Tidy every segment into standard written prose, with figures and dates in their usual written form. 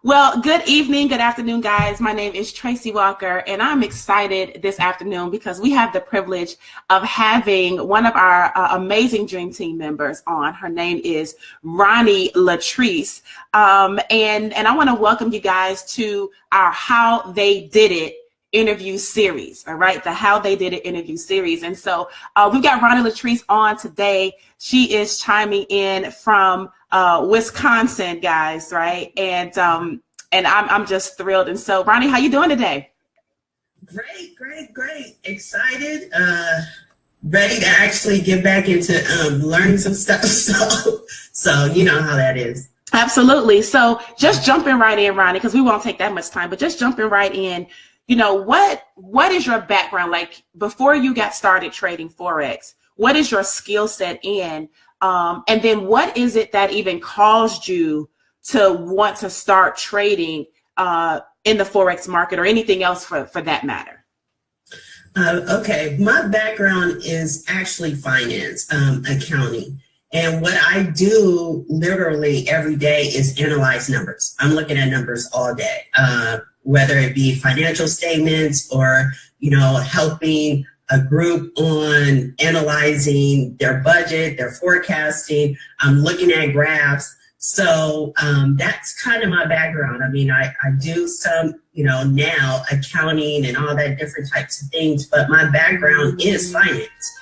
Well, good evening, good afternoon, guys. My name is Tracy Walker, and I'm excited this afternoon because we have the privilege of having one of our amazing Dream Team members on. Her name is Ronnie Latrice, and I want to welcome you guys to our How They Did It interview series. All right, the How They Did It interview series. And so we've got Ronnie Latrice on today. She is chiming in from Wisconsin, guys, right? And I'm just thrilled. And so, Ronnie, how you doing today? Great. Excited. Ready to actually get back into learning some stuff. So you know how that is. Absolutely. So just jumping right in, Ronnie, because we won't take that much time, but just jumping right in. You know, what is your background like before you got started trading Forex? What is your skill set in? And then what is it that even caused you to want to start trading in the Forex market or anything else for that matter? Okay, my background is actually finance, accounting. And what I do literally every day is analyze numbers. I'm looking at numbers all day, whether it be financial statements or, helping a group on analyzing their budget, their forecasting. I'm looking at graphs. So that's kind of my background. I mean, I do some, now accounting and all that different types of things, but my background is finance.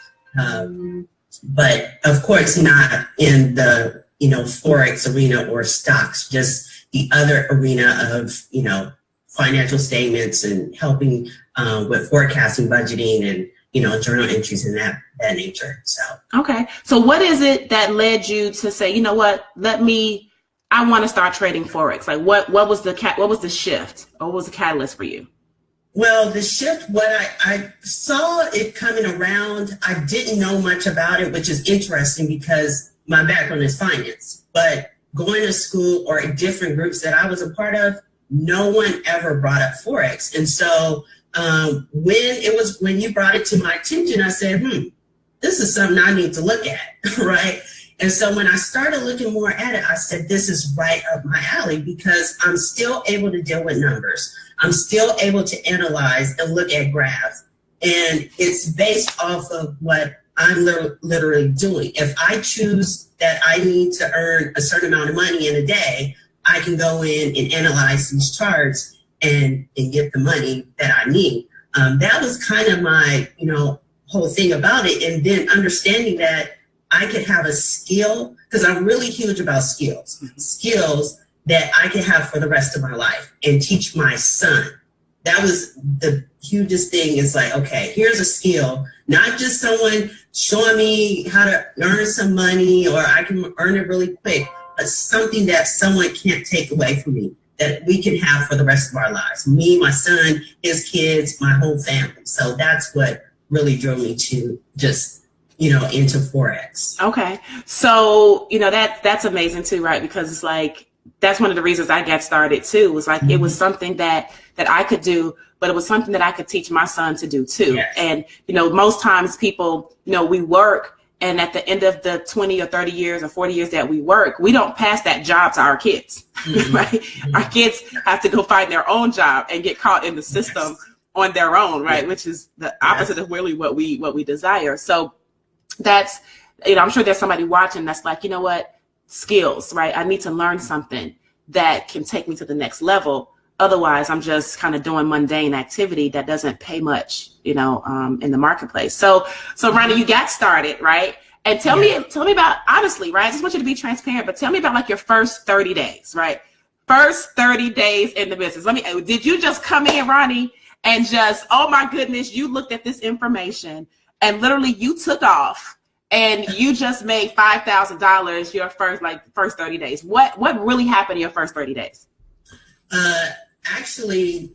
But of course not in the, Forex arena or stocks, just the other arena of, financial statements and helping with forecasting, budgeting, and journal entries and that nature. So okay, so what is it that led you to say, you know what, I want to start trading Forex? Like what was the shift, or what was the catalyst for you? Well, the shift, what I saw it coming around, I didn't know much about it, which is interesting because my background is finance, but going to school or different groups that I was a part of, no one ever brought up Forex. And so when you brought it to my attention, I said, this is something I need to look at, right? And so when I started looking more at it, I said, this is right up my alley because I'm still able to deal with numbers. I'm still able to analyze and look at graphs. And it's based off of what I'm literally doing. If I choose that I need to earn a certain amount of money in a day, I can go in and analyze these charts and get the money that I need. That was kind of my, whole thing about it. And then understanding that I could have a skill, because I'm really huge about skills, skills that I can have for the rest of my life and teach my son. That was the hugest thing. Is like, okay, here's a skill, not just someone showing me how to earn some money or I can earn it really quick, but something that someone can't take away from me, that we can have for the rest of our lives. Me, my son, his kids, my whole family. So that's what really drove me to just, into Forex. Okay. So, that's amazing too, right? Because it's like, that's one of the reasons I got started too. Was like, it was something that I could do, but it was something that I could teach my son to do too. Yes. And, most times people, we work, and at the end of the 20 or 30 years or 40 years that we work, we don't pass that job to our kids, right? Mm-hmm. Our kids have to go find their own job and get caught in the system on their own, right? Which is the opposite of really what we desire. So that's, I'm sure there's somebody watching that's like, what, skills, right? I need to learn something that can take me to the next level. Otherwise, I'm just kind of doing mundane activity that doesn't pay much, in the marketplace. So Ronnie, you got started, right? And tell me about, honestly, right? I just want you to be transparent, but tell me about like your first 30 days, right? First 30 days in the business. Did you just come in, Ronnie, and just, oh my goodness, you looked at this information and literally you took off and you just made $5,000 your first 30 days? What really happened in your first 30 days? Actually,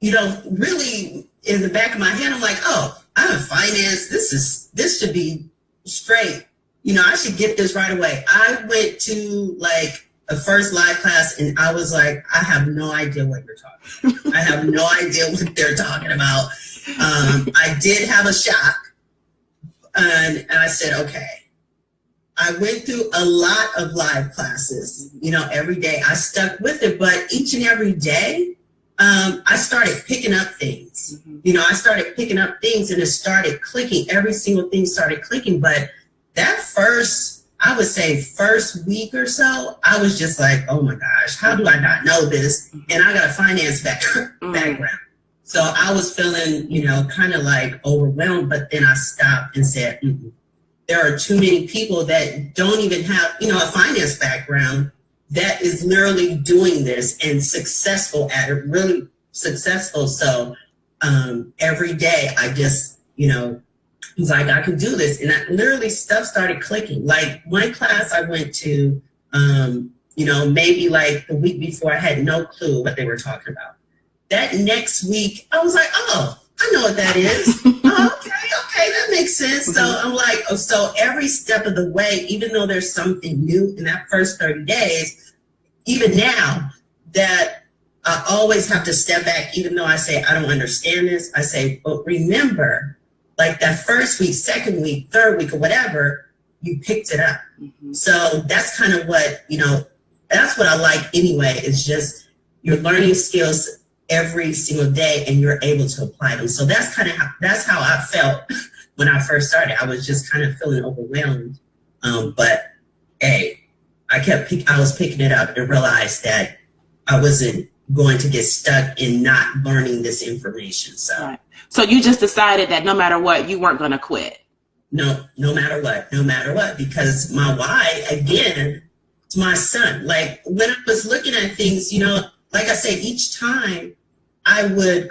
really in the back of my head, I'm like, oh, I'm in finance. This should be straight. I should get this right away. I went to like a first live class and I was like, I have no idea what you're talking about. I have no idea what they're talking about. I did have a shock and I said, okay, I went through a lot of live classes, you know, every day. I stuck with it, but each and every day, I started picking up things. You know, I started picking up things and it started clicking. Every single thing started clicking. But that first, I would say first week or so, I was just like, oh my gosh, how do I not know this? And I got a finance background. So I was feeling, you know, kind of like overwhelmed, but then I stopped and said, there are too many people that don't even have, you know, a finance background that is literally doing this and successful at it, really successful. So every day I just, you know, was like, I can do this. And literally stuff started clicking. Like one class I went to, you know, maybe like the week before, I had no clue what they were talking about. That next week, I was like, oh, I know what that is. Oh, okay, that makes sense. So I'm like, oh, so every step of the way, even though there's something new in that first 30 days, even now that I always have to step back, even though I say, I don't understand this, I say, but remember, like that first week, second week, third week, or whatever, you picked it up. So that's kind of what, you know, that's what I like anyway, is just you're learning skills every single day and you're able to apply them. So that's kind of how I felt when I first started. I was just kind of feeling overwhelmed. But hey, I was picking it up and realized that I wasn't going to get stuck in not learning this information. So, right. So you just decided that no matter what, you weren't going to quit. No matter what, because my why, again, it's my son. Like when I was looking at things, you know, like I said, each time I would,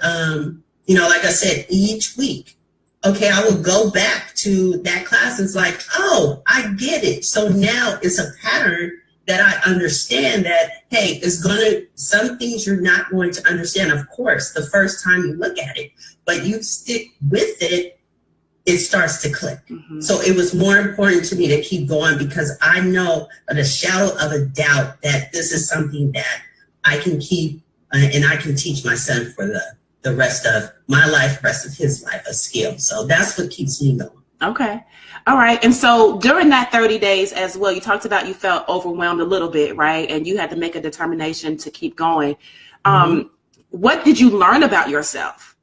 you know, like I said, each week, okay, I would go back to that class. And it's like, oh, I get it. So now it's a pattern that I understand that, hey, some things you're not going to understand, of course, the first time you look at it, but you stick with it, it starts to click. So it was more important to me to keep going because I know at a shadow of a doubt that this is something that I can keep and I can teach my son for the rest of my life, rest of his life, a skill. So that's what keeps me going. Okay. All right. And so during that 30 days as well, you talked about you felt overwhelmed a little bit, right? And you had to make a determination to keep going. What did you learn about yourself?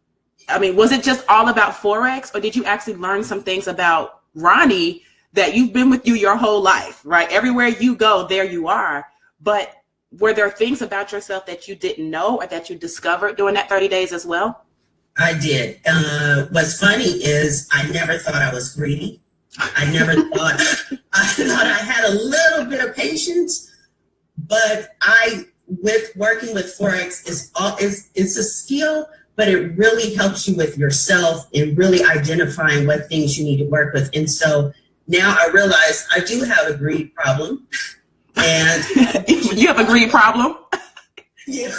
I mean, was it just all about Forex, or did you actually learn some things about Ronnie that you've been with you your whole life, right? Everywhere you go, there you are. But were there things about yourself that you didn't know or that you discovered during that 30 days as well? I did. What's funny is I never thought I was greedy. I thought I had a little bit of patience, but with working with Forex it's a skill, but it really helps you with yourself and really identifying what things you need to work with. And so now I realize I do have a greed problem. And you have a greed problem? Yeah.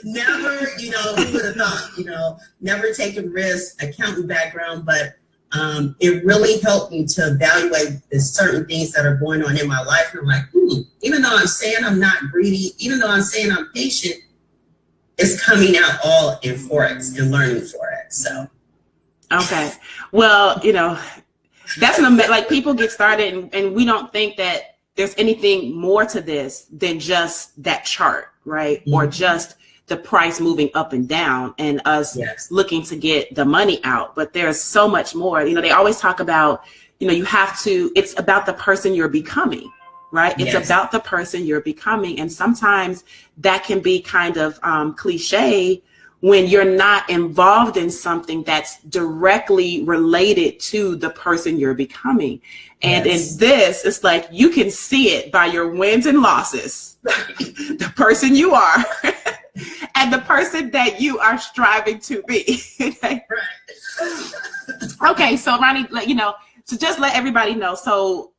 Never, you know, who would have thought, you know, never taken risks, accountant background, but it really helped me to evaluate the certain things that are going on in my life. And I'm like, even though I'm saying I'm not greedy, even though I'm saying I'm patient, it's coming out all in Forex and learning Forex. So. Okay. Well, you know, that's like people get started and we don't think that there's anything more to this than just that chart, right? Or just the price moving up and down and us looking to get the money out. But there's so much more. You know, they always talk about, you know, it's about the person you're becoming, right? It's about the person you're becoming. And sometimes that can be kind of cliche when you're not involved in something that's directly related to the person you're becoming. And in this, it's like you can see it by your wins and losses, the person you are and the person that you are striving to be. Okay, so Ronnie, you know, so just let everybody know. So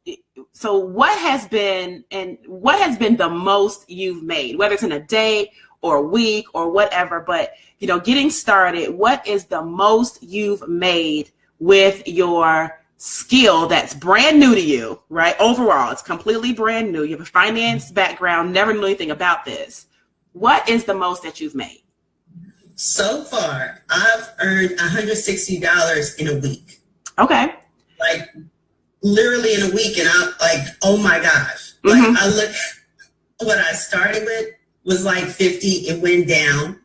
what has been the most you've made, whether it's in a day or a week or whatever, but you know, getting started, what is the most you've made with your skill that's brand new to you, right? Overall, it's completely brand new. You have a finance background, never knew anything about this. What is the most that you've made? So far, I've earned $160 in a week. Okay. literally in a week, and I'm like, oh my gosh. Like I look, what I started with was like 50, it went down,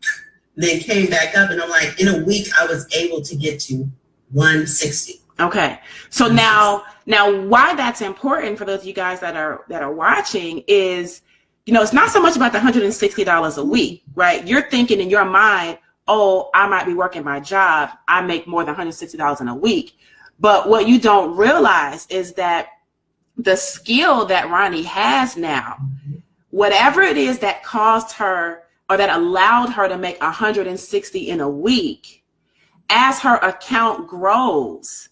then came back up, and I'm like, in a week I was able to get to 160. Okay. So now why that's important for those of you guys that are watching is, you know, it's not so much about the $160 a week, right? You're thinking in your mind, oh, I might be working my job, I make more than $160 in a week. But what you don't realize is that the skill that Ronnie has now, whatever it is that caused her or that allowed her to make 160 in a week, as her account grows,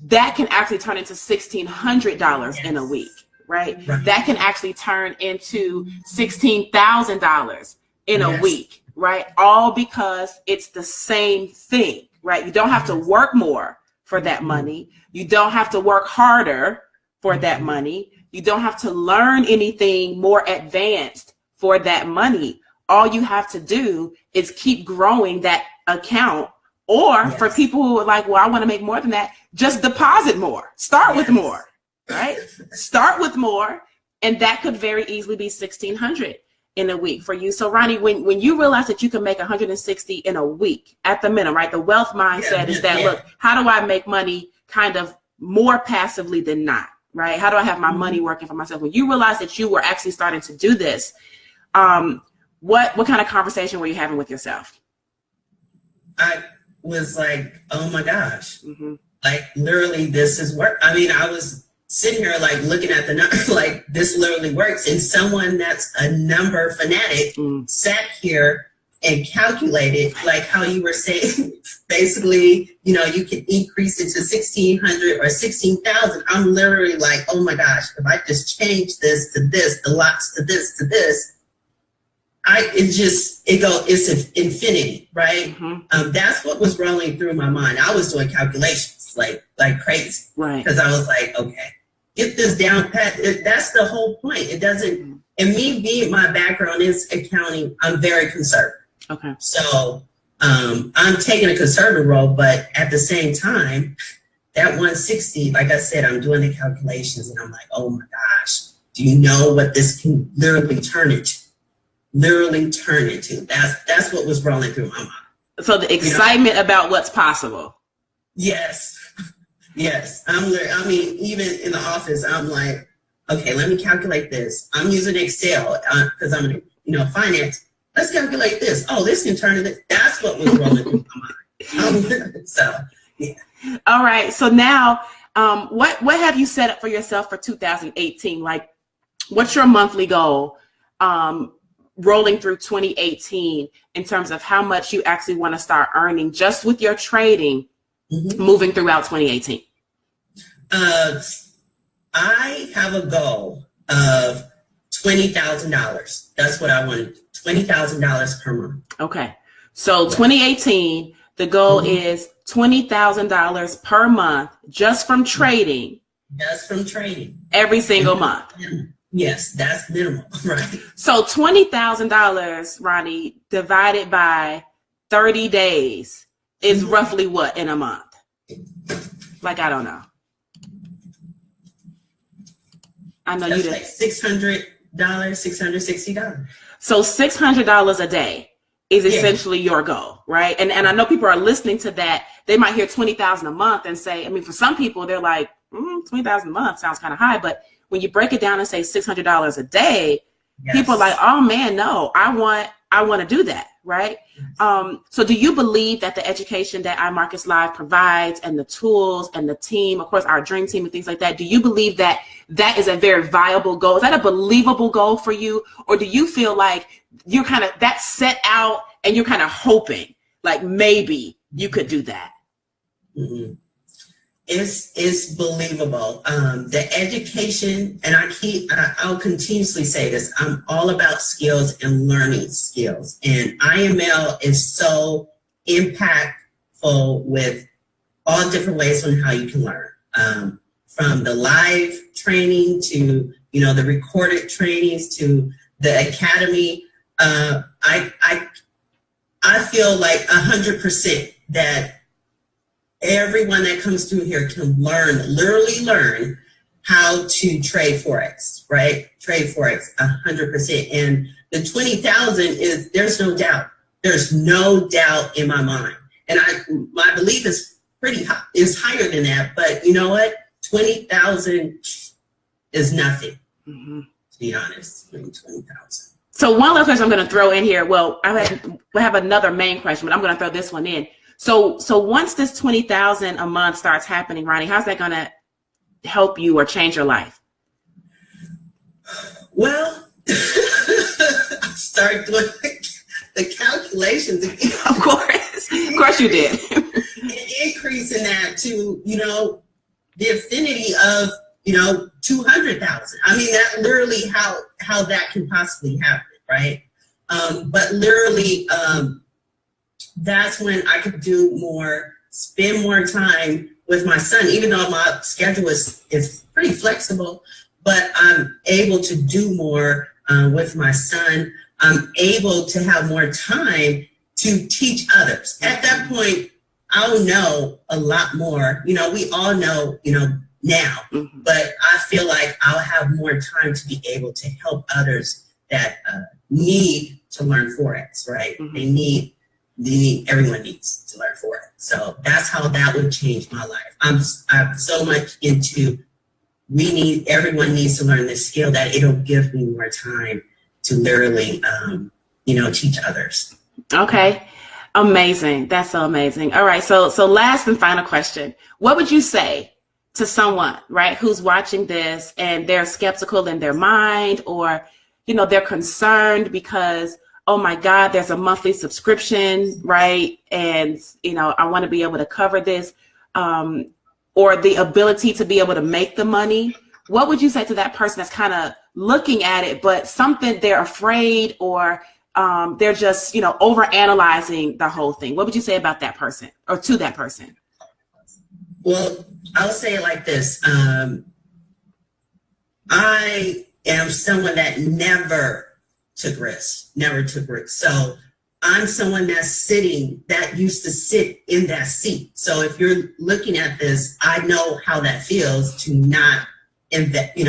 that can actually turn into $1,600 in a week, right? That can actually turn into $16,000 in a week, right? All because it's the same thing, right? You don't have to work more for that money. You don't have to work harder for that money. You don't have to learn anything more advanced for that money. All you have to do is keep growing that account. Or for people who are like, well, I want to make more than that, just deposit more. Start with more, right? Start with more. And that could very easily be $1,600 in a week for you. So Ronnie, when you realize that you can make 160 in a week at the minimum, right? The wealth mindset is that, look, how do I make money kind of more passively than not, right? How do I have my money working for myself? When you realize that you were actually starting to do this, what kind of conversation were you having with yourself? I was like, oh my gosh, like literally this is work. I mean, I was sitting here like looking at the number, like this literally works. And someone that's a number fanatic sat here and calculated, like how you were saying, basically, you know, you can increase it to 1,600 or 16,000. I'm literally like, oh my gosh, if I just change this to this, the lots to this, it's infinity, right? That's what was rolling through my mind. I was doing calculations like crazy, right? Because I was like, okay, get this down pat. That's the whole point. It doesn't. And me being my background is accounting, I'm very conservative. Okay. So I'm taking a conservative role, but at the same time, that 160, like I said, I'm doing the calculations, and I'm like, oh my gosh, do you know what this can literally turn into? That's what was rolling through my mind. So the excitement about what's possible. Yes. I mean, even in the office, I'm like, okay, let me calculate this. I'm using Excel because I'm in finance. Let's calculate this. Oh, this can turn into. That's what was rolling through my mind. So, yeah. All right. So now, what have you set up for yourself for 2018? Like, what's your monthly goal? Rolling through 2018 in terms of how much you actually want to start earning just with your trading moving throughout 2018? I have a goal of $20,000. That's what I wanted. $20,000 per month. Okay. So 2018, the goal is $20,000 per month just from trading. Just from trading. Every single month. Yes, that's minimal, right? So $20,000, Ronnie, divided by 30 days is roughly what in a month? Like, I don't know. I know that's you like $600, $660. So $600 a day is essentially your goal, right? And I know people are listening to that. They might hear 20,000 a month and say, I mean, for some people, they're like, 20,000 a month sounds kind of high, but when you break it down and say $600 a day, people are like, oh man, no, I want to do that, right? So do you believe that the education that iMarkets Live provides and the tools and the team, of course, our dream team and things like that, do you believe that that is a very viable goal? Is that a believable goal for you? Or do you feel like you're kind of that's set out and you're kind of hoping like maybe you could do that? It's believable. The education, and I'll continuously say this, I'm all about skills and learning skills. And IML is so impactful with all different ways on how you can learn. From the live training to, the recorded trainings to the academy. I feel like 100% that everyone that comes through here can literally learn how to trade Forex, right? Trade Forex 100%. And the 20,000 is, there's no doubt. There's no doubt in my mind. And my belief is pretty high, is higher than that. But you know what? 20,000 is nothing, to be honest. 20,000. So one last question I'm going to throw in here. Well, we have another main question, but I'm going to throw this one in. So once this 20,000 a month starts happening, Ronnie, how's that going to help you or change your life? Well, I start doing the calculations again. Of course you did. Increase in that to, the affinity of, 200,000. I mean, that literally how that can possibly happen, right? But literally, that's when I could do more, spend more time with my son, even though my schedule is pretty flexible, but I'm able to do more with my son. I'm able to have more time to teach others. At that point, I'll know a lot more. We all know, now, but I feel like I'll have more time to be able to help others that need to learn Forex, right? Everyone needs to learn Forex. So that's how that would change my life. I'm so much into, everyone needs to learn this skill that it'll give me more time to literally, teach others. Okay. Amazing. That's so amazing. All right. So last and final question. What would you say to someone, right, who's watching this and they're skeptical in their mind, or, they're concerned because, oh my God, there's a monthly subscription, right? And, I want to be able to cover this, or the ability to be able to make the money. What would you say to that person that's kind of looking at it, but something they're afraid, or they're just, overanalyzing the whole thing? What would you say about that person, or to that person? Well, I'll say it like this. I am someone that never took risks. So I'm someone that used to sit in that seat. So if you're looking at this, I know how that feels to not invest in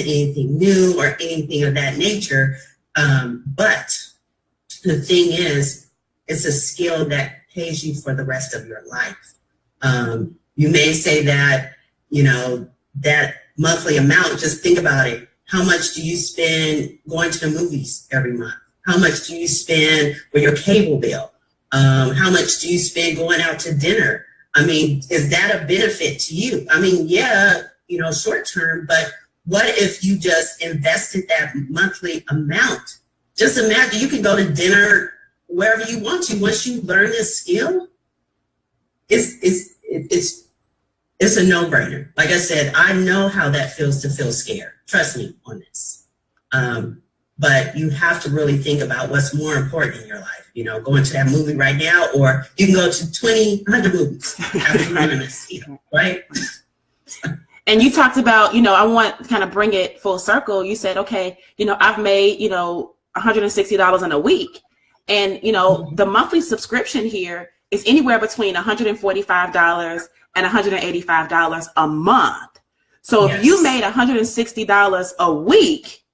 anything new or anything of that nature. But the thing is, it's a skill that pays you for the rest of your life. You may say that, that monthly amount, just think about it. How much do you spend going to the movies every month? How much do you spend for your cable bill? How much do you spend going out to dinner? I mean, is that a benefit to you? I mean, yeah, short term, but what if you just invested that monthly amount? Just imagine you can go to dinner wherever you want to. Once you learn this skill, it's a no-brainer. Like I said, I know how that feels to feel scared. Trust me on this. But you have to really think about what's more important in your life. Going to that movie right now, or you can go to 100 movies after you learn this skill, right? And you talked about, I want to kind of bring it full circle. You said, okay, I've made, $160 in a week. And, the monthly subscription here is anywhere between $145 and $185 a month. So if you made $160 a week,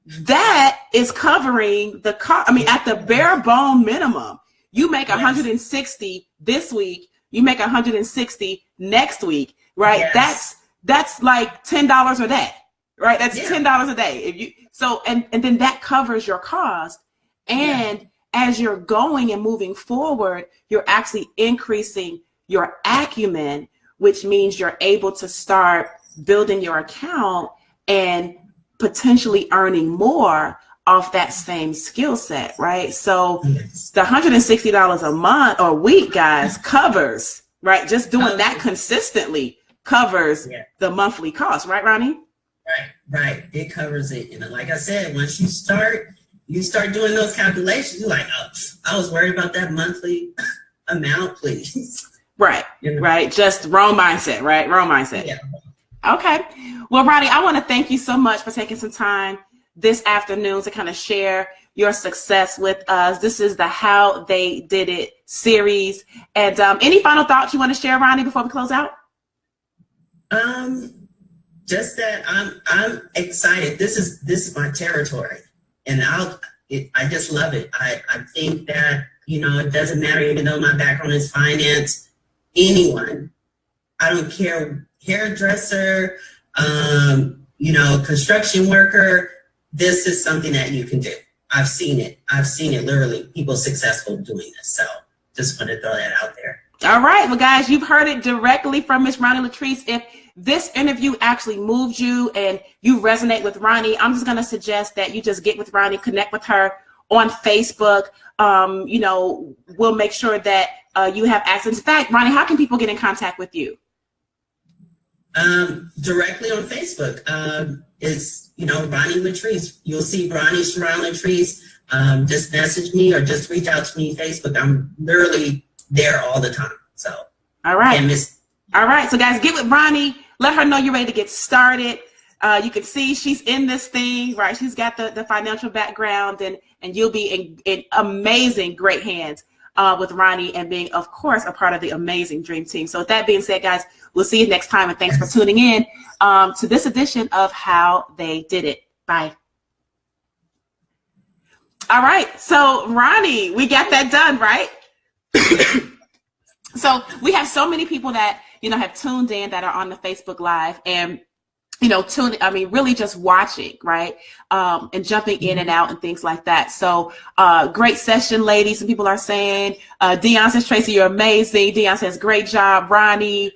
that is covering the cost. I mean, at the bare bone minimum, you make 160 this week, you make 160 next week, right? Yes. That's like $10 a day, right? That's $10 a day. If you and then that covers your cost. And as you're going and moving forward, you're actually increasing your acumen, which means you're able to start building your account and potentially earning more off that same skill set, right? So the $160 a month or a week, guys, covers, right? Just doing that consistently covers the monthly cost, right, Ronnie? Right. It covers it. Like I said, once you start doing those calculations, you're like, oh, I was worried about that monthly amount, please. Right. Right. Just wrong mindset, right? Wrong mindset. Yeah. Okay. Well, Ronnie, I want to thank you so much for taking some time this afternoon to kind of share your success with us. This is the How They Did It series. And any final thoughts you want to share, Ronnie, before we close out? Just that I'm excited. This is my territory, and I just love it. I think that, you know, it doesn't matter, even though my background is finance, anyone, I don't care, hairdresser, you know, construction worker, this is something that you can do. I've seen it literally, people successful doing this. So just want to throw that out there. All right, well, guys, you've heard it directly from Miss Ronnie Latrice. If this interview actually moved you and you resonate with Ronnie, I'm just going to suggest that you just get with Ronnie, connect with her on Facebook. You know, we'll make sure that you have access. In fact, Ronnie, how can people get in contact with you? Directly on Facebook. Is, you know, Ronnie Latrice. You'll see Ronnie Charonn Latrice. Just message me or just reach out to me on Facebook. I'm literally there all the time. So, all right. All right. So, guys, get with Ronnie. Let her know you're ready to get started. You can see she's in this thing, right? She's got the financial background, and you'll be in amazing, great hands with Ronnie and being, of course, a part of the amazing Dream Team. So with that being said, guys, we'll see you next time. And thanks for tuning in to this edition of How They Did It. Bye. All right. So, Ronnie, we got that done, right? So we have so many people that, you know, have tuned in, that are on the Facebook Live, and, you know, really just watching, right? And jumping in and out and things like that. So great session, ladies. Some people are saying, Dion says, Tracy, you're amazing. Dion says, great job, Ronnie.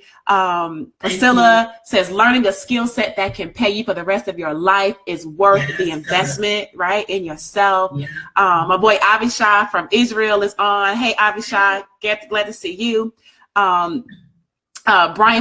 Priscilla says, learning a skill set that can pay you for the rest of your life is worth the investment, right, in yourself. Yeah. My boy Avishai from Israel is on. Hey, Avishai, glad to see you. Brian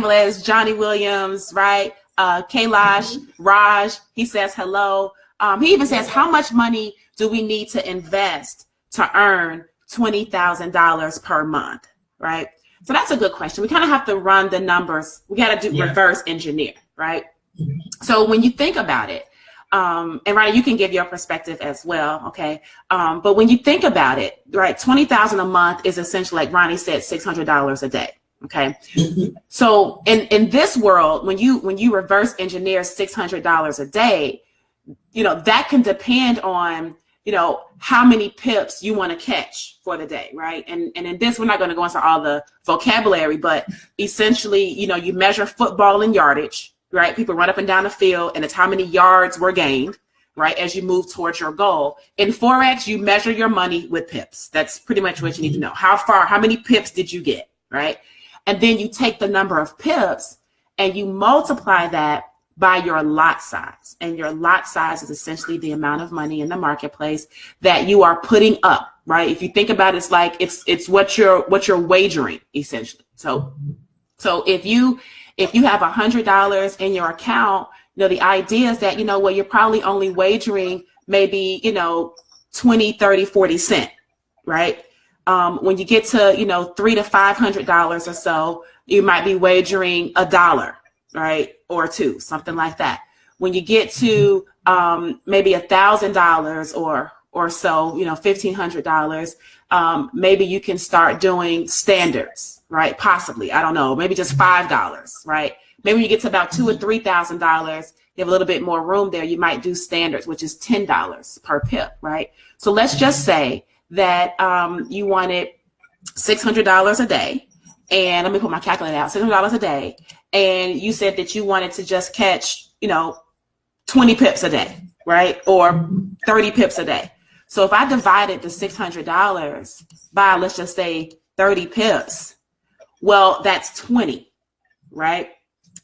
Velez, Johnny Williams, right? Kailash, Raj, he says hello. He even says, how much money do we need to invest to earn $20,000 per month, right? So that's a good question. We kind of have to run the numbers. We got to do reverse engineer, right? Mm-hmm. So when you think about it, and Ronnie, you can give your perspective as well, okay? But when you think about it, right, $20,000 a month is essentially, like Ronnie said, $600 a day. Okay. Mm-hmm. So in this world, when you reverse engineer $600 a day, you know, that can depend on, you know, how many pips you want to catch for the day, right? And in this, we're not going to go into all the vocabulary, but essentially, you know, you measure football in yardage, right? People run up and down the field, and it's how many yards were gained, right, as you move towards your goal. In Forex, you measure your money with pips. That's pretty much what you need to know. How many pips did you get, right? And then you take the number of pips and you multiply that by your lot size. And your lot size is essentially the amount of money in the marketplace that you are putting up, right? If you think about it, it's like it's what you're wagering, essentially. So if you have $100 in your account, you know, the idea is that, you know, well, you're probably only wagering maybe, you know, 20, 30, 40 cents, right? When you get to, you know, $300 to $500 or so, you might be wagering $1, right, or $2, something like that. When you get to maybe $1,000 or so, you know, $1,500, maybe you can start doing standards, right? Possibly, I don't know, maybe just $5, right? Maybe when you get to about $2,000 or $3,000, you have a little bit more room there. You might do standards, which is $10 per pip, right? So let's just say that you wanted $600 a day, and let me put my calculator out, $600 a day, and you said that you wanted to just catch, you know, 20 pips a day, right, or 30 pips a day. So if I divided the $600 by, let's just say, 30 pips, well, that's 20, right?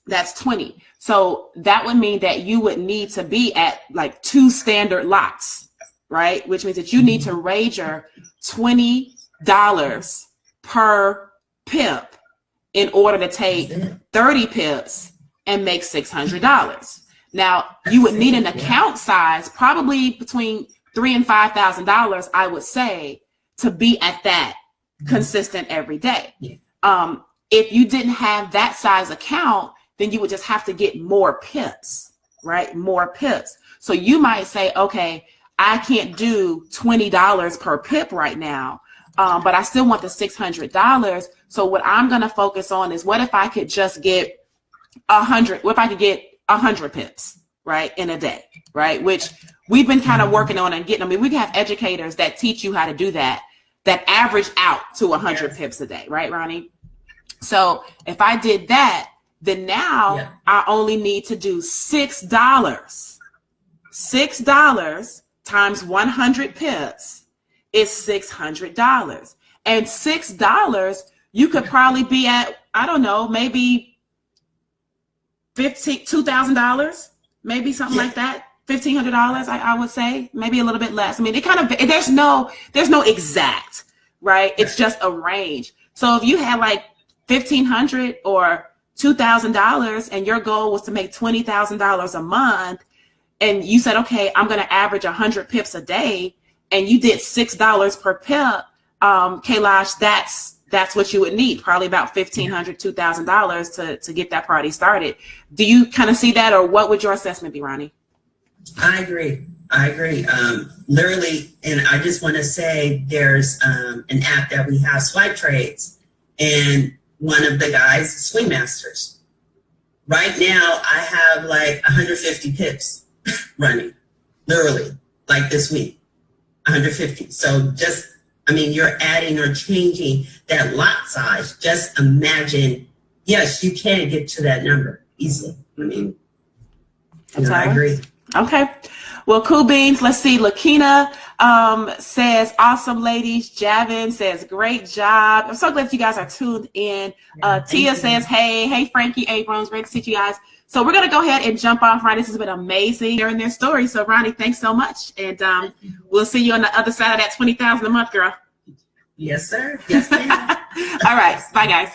That's 20. So that would mean that you would need to be at like 2 standard lots, right? Which means that you need to wager $20 per pip in order to take 30 pips and make $600. Now, you would need an account size probably between $3,000 and $5,000, I would say, to be at that consistent every day. If you didn't have that size account, then you would just have to get more pips, right? More pips. So you might say, okay, I can't do $20 per pip right now, but I still want the $600. So what I'm going to focus on is what if I could just get 100, what if I could get 100 pips, right, in a day, right? Which we've been kind of working on and getting, I mean, we have educators that teach you how to do that average out to 100 pips a day, right, Ronnie? So if I did that, then now I only need to do $6. $6 times 100 pips is $600. And $6, you could probably be at, I don't know, maybe $2,000, maybe something like that. $1,500, I would say, maybe a little bit less. I mean, it kind of, there's no exact, right? It's just a range. So if you had like $1,500 or $2,000 and your goal was to make $20,000 a month, and you said, okay, I'm going to average 100 pips a day, and you did $6 per pip, Kailash, that's what you would need, probably about $1,500, $2,000 to get that party started. Do you kind of see that, or what would your assessment be, Ronnie? I agree. Literally, and I just want to say there's an app that we have, Swipe Trades, and one of the guys, Swing Masters. Right now, I have like 150 pips running, literally, like this week, 150. So just, I mean, you're adding or changing that lot size. Just imagine, yes, you can get to that number easily. I mean, I agree. Okay. Well, cool beans. Let's see. Lakina says, awesome, ladies. Javin says, great job. I'm so glad you guys are tuned in. Tia says, hey, Frankie Abrams. Great to see you guys. So we're going to go ahead and jump off, Ronnie. This has been amazing hearing their story. So, Ronnie, thanks so much. And we'll see you on the other side of that $20,000 a month, girl. Yes, sir. Yes, ma'am. All right. Bye, guys.